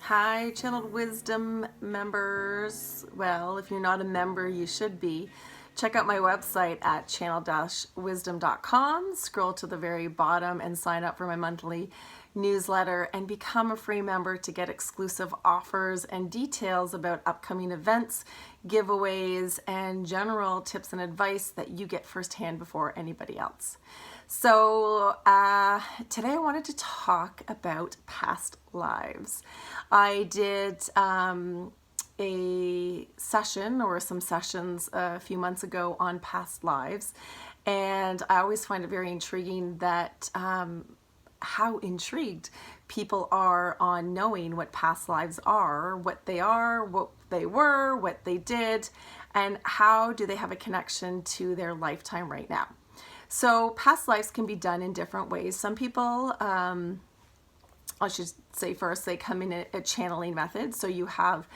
Hi, Channeled Wisdom members. Well, if you're not a member, you should be. Check out my website at channel-wisdom.com. Scroll to the very bottom and sign up for my monthly newsletter and become a free member to get exclusive offers and details about upcoming events, giveaways, and general tips and advice that you get firsthand before anybody else. So today I wanted to talk about past lives. I did a session or some sessions a few months ago on past lives, and I always find it very intriguing that how intrigued people are on knowing what past lives are, what they were, what they did, and how do they have a connection to their lifetime right now. So past lives can be done in different ways. Some people, I should say first, they come in a channeling method. So you have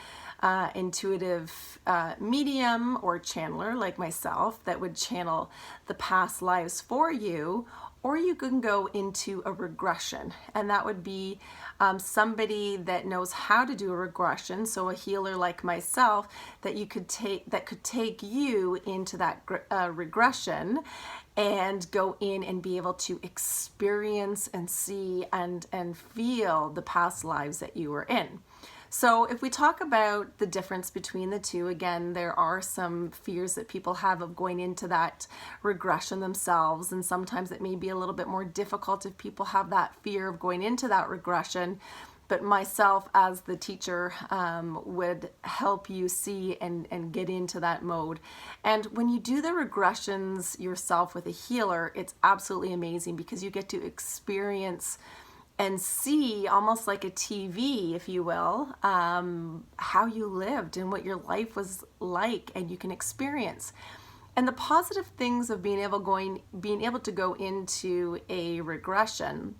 intuitive medium or channeler like myself that would channel the past lives for you, or you can go into a regression, and that would be somebody that knows how to do a regression, so a healer like myself that could take you into that regression and go in and be able to experience and see and feel the past lives that you were in. So if we talk about the difference between the two, again, there are some fears that people have of going into that regression themselves, and sometimes it may be a little bit more difficult if people have that fear of going into that regression. But myself as the teacher would help you see and get into that mode. And when you do the regressions yourself with a healer, it's absolutely amazing because you get to experience and see, almost like a TV, if you will, how you lived and what your life was like, and you can experience. And the positive things of being able to go into a regression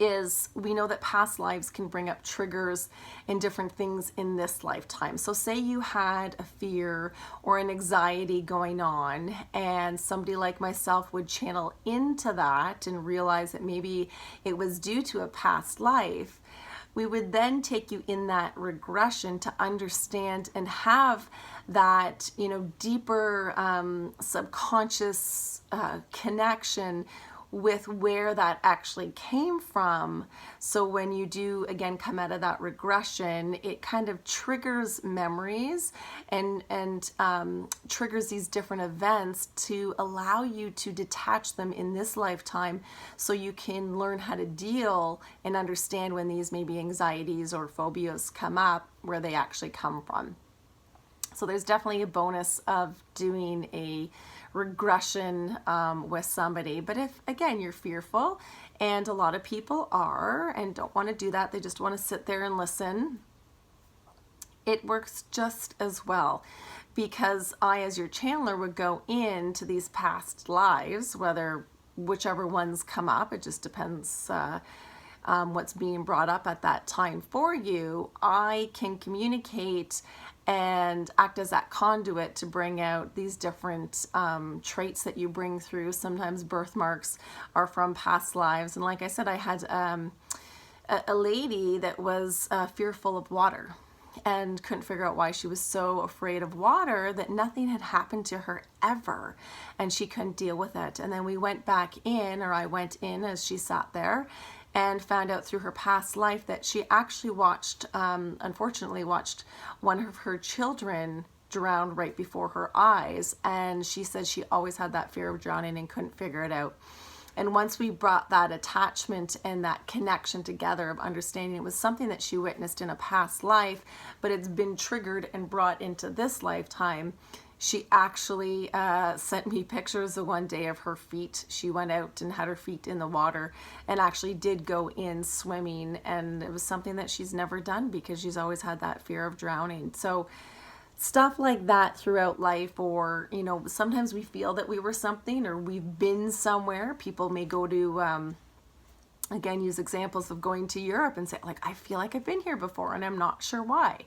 is we know that past lives can bring up triggers and different things in this lifetime. So say you had a fear or an anxiety going on, and somebody like myself would channel into that and realize that maybe it was due to a past life. We would then take you in that regression to understand and have that, deeper subconscious connection with where that actually came from. So when you do, again, come out of that regression, it kind of triggers memories and triggers these different events to allow you to detach them in this lifetime, so you can learn how to deal and understand when these maybe anxieties or phobias come up, where they actually come from. So there's definitely a bonus of doing a regression with somebody. But if, again, you're fearful, and a lot of people are and don't want to do that, they just want to sit there and listen, it works just as well, because I, as your channeler, would go into these past lives, whichever ones come up. It just depends what's being brought up at that time for you. I can communicate and act as that conduit to bring out these different traits that you bring through. Sometimes birthmarks are from past lives. And like I said, I had a lady that was fearful of water and couldn't figure out why she was so afraid of water, that nothing had happened to her ever, and she couldn't deal with it. And then we went back in, or I went in as she sat there, and found out through her past life that she actually unfortunately watched one of her children drown right before her eyes. And she said she always had that fear of drowning and couldn't figure it out. And once we brought that attachment and that connection together of understanding it was something that she witnessed in a past life, but it's been triggered and brought into this lifetime, she actually sent me pictures of one day of her feet. She went out and had her feet in the water and actually did go in swimming. And it was something that she's never done because she's always had that fear of drowning. So stuff like that throughout life, or, sometimes we feel that we were something, or we've been somewhere. People may go to, again, use examples of going to Europe and say, like, I feel like I've been here before and I'm not sure why.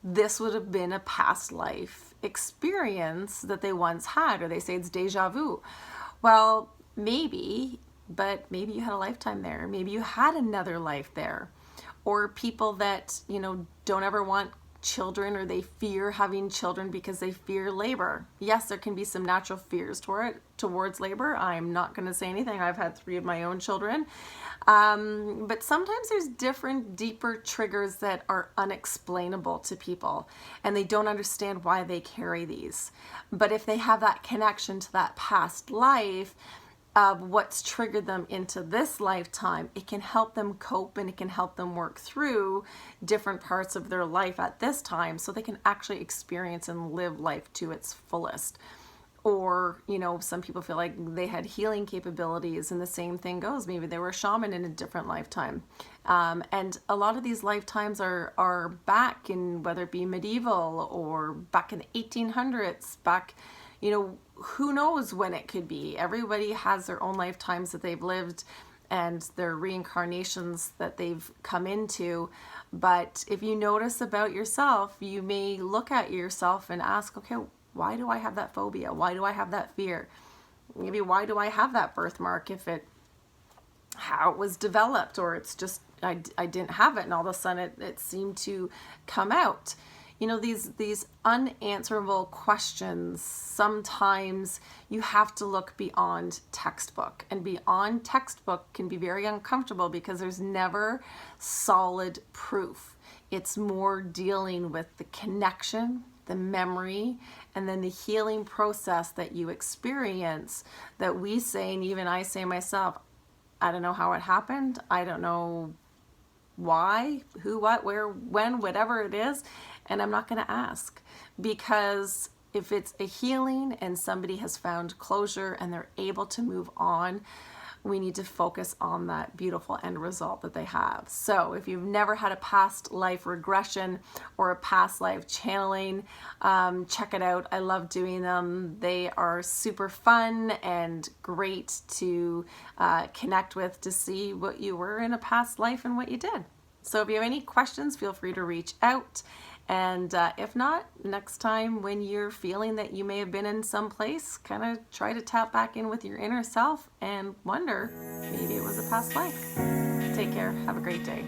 This would have been a past life experience that they once had, or they say it's deja vu. Well, maybe, but maybe you had a lifetime there. Maybe you had another life there. or people that, don't ever want children, or they fear having children because they fear labor. Yes, there can be some natural fears towards labor. I'm not going to say anything. I've had 3 of my own children. But sometimes there's different, deeper triggers that are unexplainable to people, and they don't understand why they carry these. But if they have that connection to that past life, of what's triggered them into this lifetime, it can help them cope, and it can help them work through different parts of their life at this time, so they can actually experience and live life to its fullest. Or, some people feel like they had healing capabilities, and the same thing goes. Maybe they were a shaman in a different lifetime. And a lot of these lifetimes are back in, whether it be medieval or back in the 1800s, back, who knows when it could be. Everybody has their own lifetimes that they've lived and their reincarnations that they've come into. But if you notice about yourself, you may look at yourself and ask, okay, why do I have that phobia? Why do I have that fear? Maybe why do I have that birthmark, how it was developed, or it's just I didn't have it and all of a sudden it seemed to come out. These unanswerable questions, sometimes you have to look beyond textbook, and beyond textbook can be very uncomfortable because there's never solid proof. It's more dealing with the connection, the memory, and then the healing process that you experience, that we say, and even I say myself, I don't know how it happened. I don't know why, who, what, where, when, whatever it is. And I'm not going to ask, because if it's a healing and somebody has found closure and they're able to move on, we need to focus on that beautiful end result that they have. So if you've never had a past life regression or a past life channeling, check it out. I love doing them. They are super fun and great to connect with, to see what you were in a past life and what you did. So if you have any questions, feel free to reach out. And if not, next time when you're feeling that you may have been in some place, kind of try to tap back in with your inner self and wonder, maybe it was a past life. Take care. Have a great day.